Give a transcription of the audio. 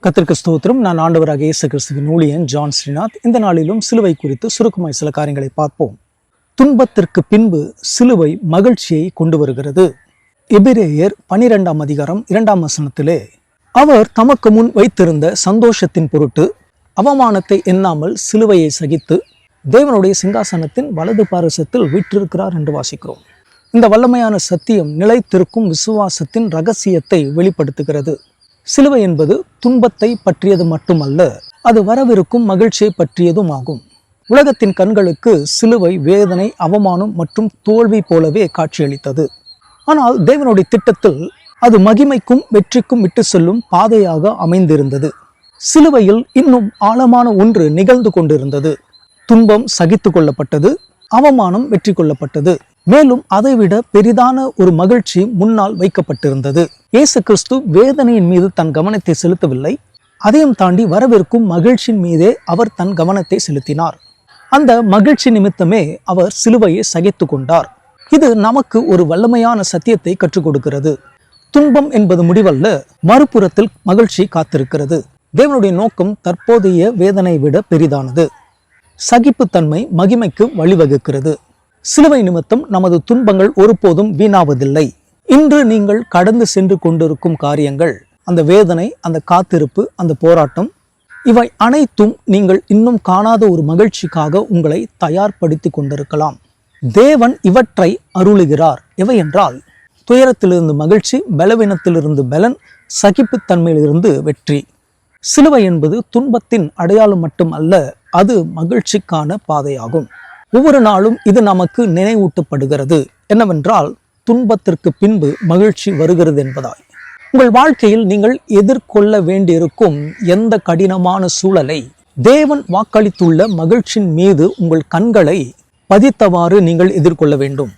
கர்த்தருக்கு ஸ்தோத்திரம். நான் ஆண்டவராக இயேசு கிறிஸ்துவின் ஊழியன் ஜான் ஸ்ரீநாத். இந்த நாளிலும் சிலுவை குறித்து சுருக்கமாய் சில காரியங்களை பார்ப்போம். துன்பத்திற்கு பின்பு சிலுவை மகிழ்ச்சியை கொண்டு வருகிறது. எபிரேயர் 12ஆம் அதிகாரம் 2ஆம் வசனத்திலே, அவர் தமக்கு முன் வைத்திருந்த சந்தோஷத்தின் பொருட்டு அவமானத்தை எண்ணாமல் சிலுவையை சகித்து தேவனுடைய சிங்காசனத்தின் வலது பாரிசத்தில் வீற்றிருக்கிறார் என்று வாசிக்கிறோம். இந்த வல்லமையான சத்தியம் நிலைத்திருக்கும் விசுவாசத்தின் இரகசியத்தை வெளிப்படுத்துகிறது. சிலுவை என்பது துன்பத்தை பற்றியது மட்டுமல்ல, அது வரவிருக்கும் மகிழ்ச்சியை பற்றியதும் ஆகும். உலகத்தின் கண்களுக்கு சிலுவை வேதனை, அவமானம் மற்றும் தோல்வி போலவே காட்சியளித்தது. ஆனால் தேவனுடைய திட்டத்தில் அது மகிமைக்கும் வெற்றிக்கும் விட்டு செல்லும் பாதையாக அமைந்திருந்தது. சிலுவையில் இன்னும் ஆழமான ஒன்று நிகழ்ந்து கொண்டிருந்தது. துன்பம் சகித்து கொள்ளப்பட்டது, அவமானம் வெற்றி கொள்ளப்பட்டது. மேலும் அதைவிட பெரிதான ஒரு மகிழ்ச்சி முன்னால் வைக்கப்பட்டிருந்தது. இயேசு கிறிஸ்து வேதனையின் மீது தன் கவனத்தை செலுத்தவில்லை, அதையும் தாண்டி வரவிருக்கும் மகிழ்ச்சியின் மீதே அவர் தன் கவனத்தை செலுத்தினார். அந்த மகிழ்ச்சி நிமித்தமே அவர் சிலுவையை சகித்து கொண்டார். இது நமக்கு ஒரு வல்லமையான சத்தியத்தை கற்றுக் கொடுக்கிறது. துன்பம் என்பது முடிவல்ல, மறுபுறத்தில் மகிழ்ச்சி காத்திருக்கிறது. தேவனுடைய நோக்கம் தற்போதைய வேதனை விட பெரிதானது. சகிப்புத்தன்மை மகிமைக்கு வழிவகுக்கிறது. சிலுவை நிமித்தம் நமது துன்பங்கள் ஒருபோதும் வீணாவதில்லை. இன்று நீங்கள் கடந்து சென்று கொண்டிருக்கும் காரியங்கள், அந்த வேதனை, அந்த காத்திருப்பு, அந்த போராட்டம், இவை அனைத்தும் நீங்கள் இன்னும் காணாத ஒரு மகிழ்ச்சிக்காக உங்களை தயார்படுத்தி கொண்டிருக்கலாம். தேவன் இவற்றை அருளுகிறார். எவை என்றால், துயரத்திலிருந்து மகிழ்ச்சி, பலவீனத்திலிருந்து பலன், சகிப்புத்தன்மையிலிருந்து வெற்றி. சிலுவை என்பது துன்பத்தின் அடையாளம் மட்டும் அல்ல, அது மகிழ்ச்சிக்கான பாதையாகும். ஒவ்வொரு நாளும் இது நமக்கு நினைவூட்டப்படுகிறது. என்னவென்றால், துன்பத்திற்கு பின்பு மகிழ்ச்சி வருகிறது என்பதாய். உங்கள் வாழ்க்கையில் நீங்கள் எதிர்கொள்ள வேண்டியிருக்கும் எந்த கடினமான சூழலை தேவன் வாக்களித்துள்ள மகிழ்ச்சியின் மீது உங்கள் கண்களை பதித்தவாறு நீங்கள் எதிர்கொள்ள வேண்டும்.